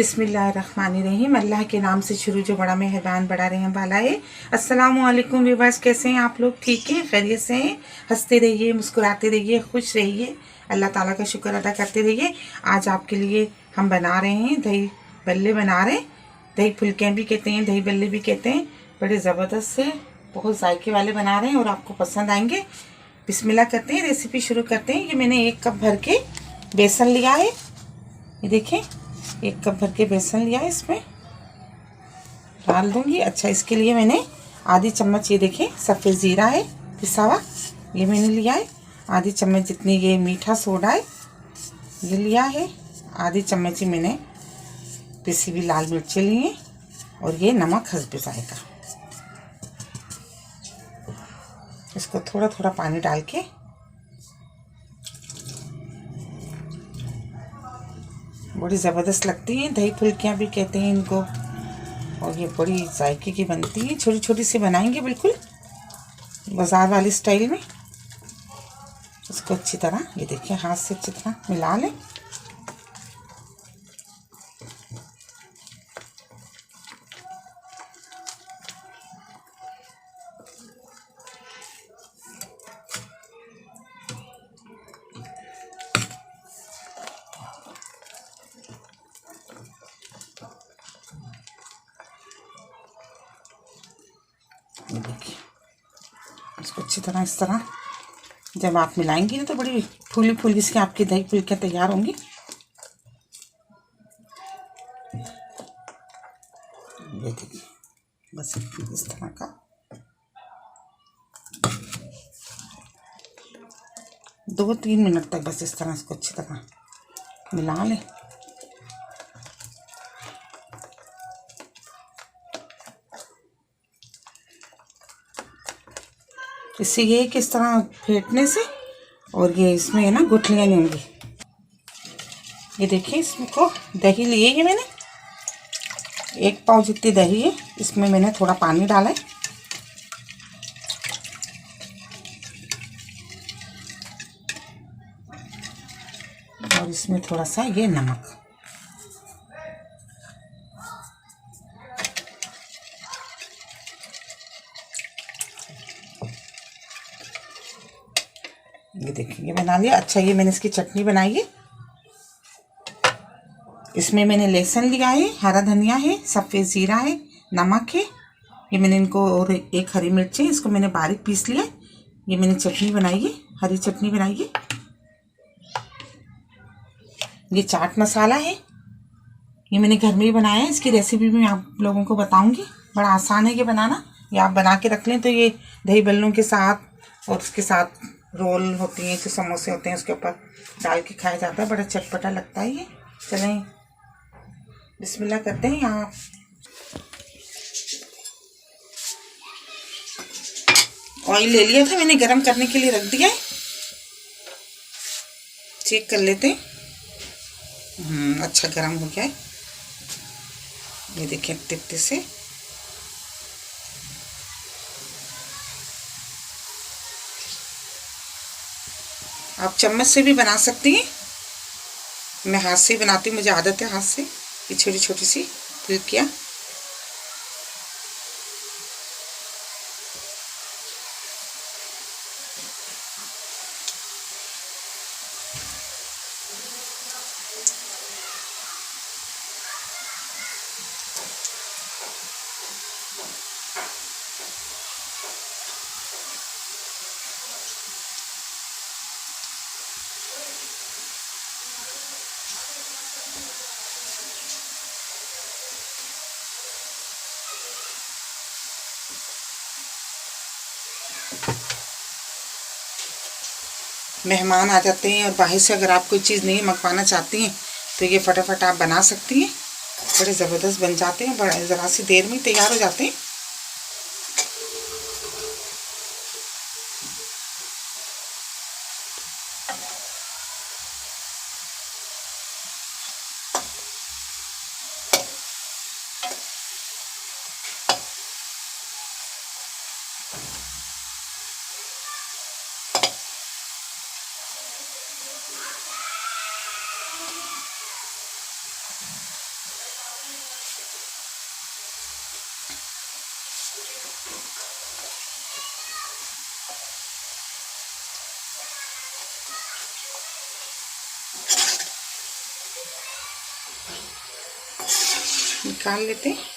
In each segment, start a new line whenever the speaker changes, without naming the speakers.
बिस्मिल्लाहिर्रहमानिर्रहीम। अल्लाह के नाम से शुरू जो बड़ा मेहरबान बड़ा रहम वाला है। अस्सलामु अलैकुम व्यूअर्स, कैसे हैं आप लोग? ठीक हैं, खैरियत से हैं? हंसते रहिए, मुस्कुराते रहिए, खुश रहिए, अल्लाह ताला का शुक्र अदा करते रहिए। आज आपके लिए हम बना रहे हैं दही बल्ले बना रहे हैं। दही फुल्के भी कहते हैं, दही बल्ले भी कहते हैं। बड़े ज़बरदस्त से बहुत जायके वाले बना रहे हैं और आपको पसंद आएंगे। बिस्मिल्लाह करते हैं, रेसिपी शुरू करते हैं। ये मैंने 1 कप भर के बेसन लिया है। ये देखें, 1 कप भर के बेसन लिया है, इसमें डाल दूंगी। अच्छा, इसके लिए मैंने आधी चम्मच, ये देखें, सफ़ेद ज़ीरा है पिसा हुआ, ये मैंने लिया है। आधी चम्मच जितनी ये मीठा सोडा है ये लिया है। आधी चम्मच ही मैंने पिसी हुई लाल मिर्चें ली हैं और ये नमक हस्बे जायका। इसको थोड़ा थोड़ा पानी डाल के बड़ी ज़बरदस्त लगती हैं। दही फुल्कियाँ भी कहते हैं इनको, और ये बड़ी जायके की बनती है। छोटी छोटी सी बनाएंगे बिल्कुल बाज़ार वाली स्टाइल में। इसको अच्छी तरह, ये देखिए, हाथ से अच्छी तरह मिला लें। ये देखिए, इसको अच्छी तरह इस तरह जब आप मिलाएंगी ना तो बड़ी फूली फूली सी आपकी दही फुल्कियाँ तैयार होंगी। ये देखिए, बस इस तरह का 2-3 मिनट तक बस इस तरह इसको अच्छी तरह मिला लें। इससे ये है कि इस तरह फेंटने से और ये इसमें है ना गुठलियाँ नहीं होंगी। ये देखिए, इसमें को दही लिए है मैंने, 1 पाव जितनी दही है। इसमें मैंने थोड़ा पानी डाला है और इसमें थोड़ा सा ये नमक। ये देखिए, ये बना लिया। अच्छा, ये मैंने इसकी चटनी बनाई है। इसमें मैंने लहसुन लिया है, हरा धनिया है, सफ़ेद ज़ीरा है, नमक है। ये मैंने इनको, और 1 हरी मिर्च है, इसको मैंने बारीक पीस लिया है। ये मैंने चटनी बनाई है, हरी चटनी बनाई है। ये चाट मसाला है, ये मैंने घर में ही बनाया है। इसकी रेसिपी भी मैं आप लोगों को बताऊंगी। बड़ा आसान है ये बनाना। ये आप बना के रख लें तो ये दही बल्लों के साथ और उसके साथ रोल होती हैं, जो समोसे होते हैं उसके ऊपर डाल के खाया जाता है। बड़ा चटपटा लगता है ये। चलें बिस्मिल्लाह करते हैं। यहाँ ऑयल ले लिया था मैंने, गरम करने के लिए रख दिया है। चेक कर लेते हैं। अच्छा गरम हो गया है। ये देखिए, तित्ते से आप चम्मच से भी बना सकती हैं। मैं हाथ से ही बनाती हूँ, मुझे आदत है हाथ से। ये छोटी छोटी सी फुल्कियाँ। मेहमान आ जाते हैं और बाहर से अगर आप कोई चीज़ नहीं मंगवाना चाहती हैं तो ये फटाफट आप बना सकती हैं। बड़े ज़बरदस्त बन जाते हैं, बड़े ज़रा सी देर में तैयार हो जाते हैं। निकाल लेते हैं।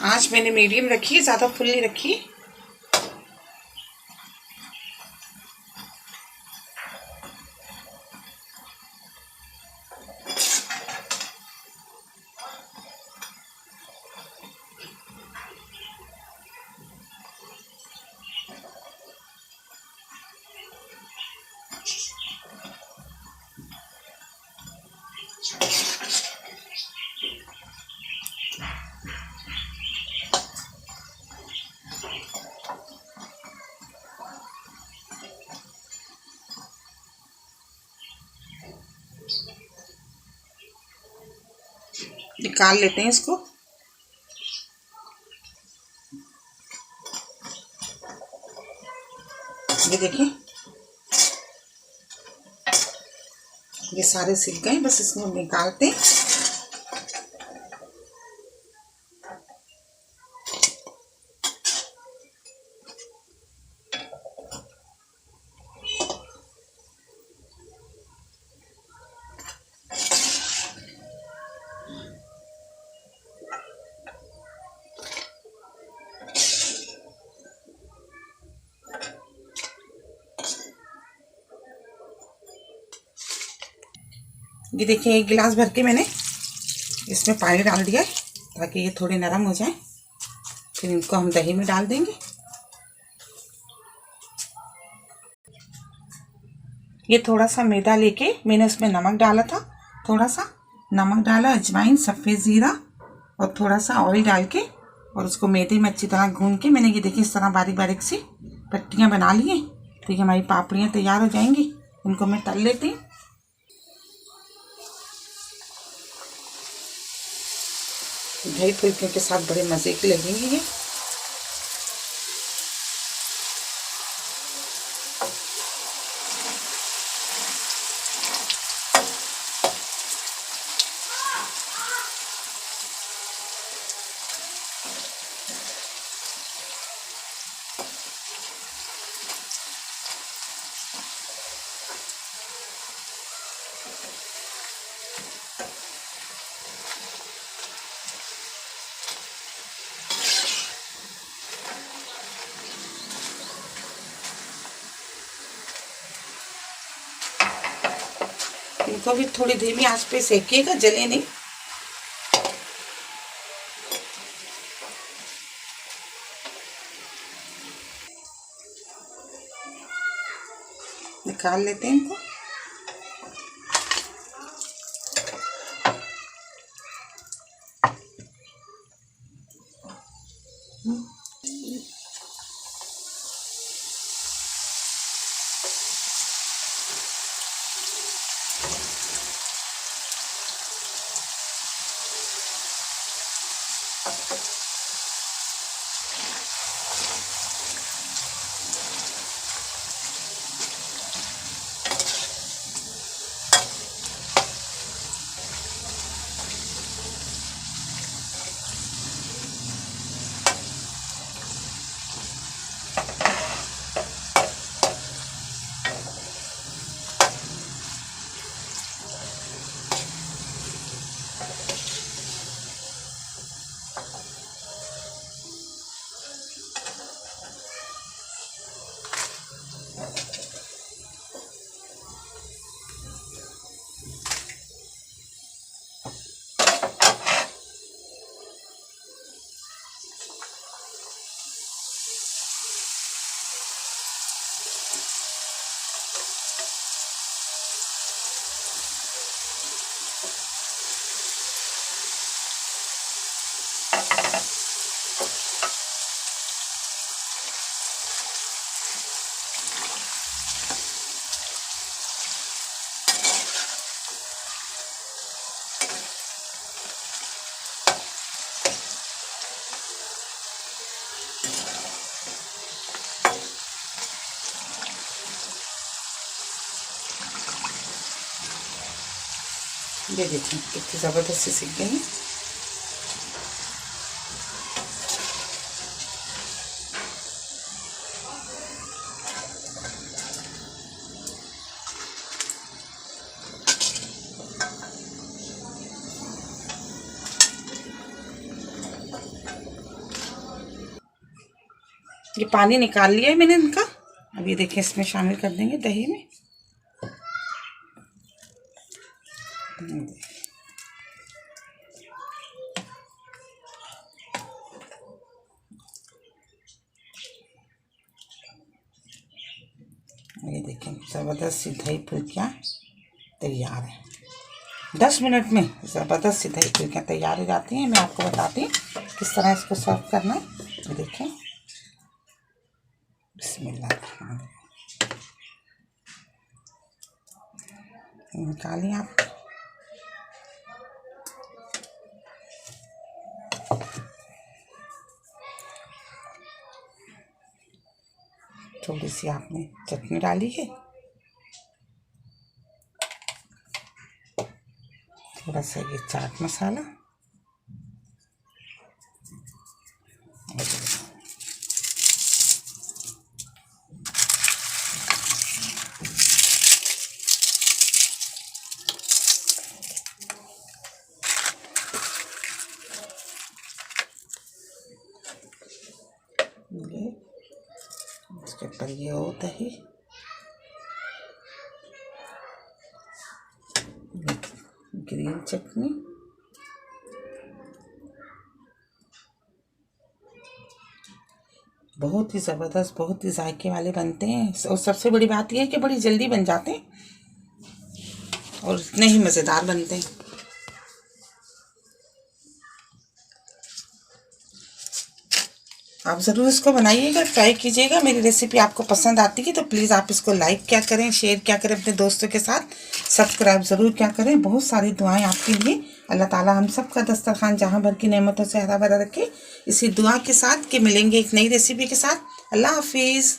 आँच मैंने मीडियम रखी है, ज़्यादा फुल नहीं रखी। निकाल लेते हैं इसको। ये देखिए, ये सारे सिक गए, बस इसमें निकालते हैं। ये देखिए, एक गिलास भर के मैंने इसमें पानी डाल दिया है ताकि ये थोड़े नरम हो जाए। फिर इनको हम दही में डाल देंगे। ये थोड़ा सा मैदा लेके मैंने उसमें नमक डाला था, थोड़ा सा नमक डाला, अजवाइन, सफ़ेद ज़ीरा और थोड़ा सा ऑयल डाल के और उसको मैदे में अच्छी तरह गूंद के मैंने ये देखिए इस तरह बारीक बारीक सी पट्टियाँ बना ली हैं। तो ये हमारी पापड़ियाँ तैयार हो जाएंगी। इनको मैं तल लेती हूँ। दही फुल्कियों के साथ बड़े मज़े की लगेंगी ये। इनको भी थोड़ी धीमी आंच पे सेकिएगा, जले नहीं। निकाल लेते हैं इनको। ये देखिए कितनी ज़बरदस्त सी सीख गई। ये पानी निकाल लिया है मैंने इनका। अब ये देखिए इसमें शामिल कर देंगे दही में। ये देखिए ज़बरदस्त सी दही फुल्कियाँ तैयार है। 10 मिनट में ज़बरदस्त सी दही फुल्कियाँ तैयार हो जाती हैं। मैं आपको बताती हूँ किस तरह इसको सर्व करना है। ये देखें, बिस्मिल्लाह निकालिए आप। थोड़ी सी आपने चटनी डाली है, थोड़ा सा ये चाट मसाला, ये इसके ऊपर ये हो दही, ग्रीन चटनी, बहुत ही ज़बरदस्त, बहुत ही जायके वाले बनते हैं। और सबसे बड़ी बात यह है कि बड़ी जल्दी बन जाते हैं और इतने ही मज़ेदार बनते हैं। आप ज़रूर इसको बनाइएगा, ट्राई कीजिएगा। मेरी रेसिपी आपको पसंद आती है तो प्लीज़ आप इसको लाइक क्या करें, शेयर क्या करें अपने दोस्तों के साथ, सब्सक्राइब ज़रूर क्या करें। बहुत सारी दुआएं आपके लिए। अल्लाह ताला हम सब का दस्तरखान जहां भर की नेमतों से हरा भरा रखे। इसी दुआ के साथ कि मिलेंगे एक नई रेसिपी के साथ। अल्लाह हाफिज़।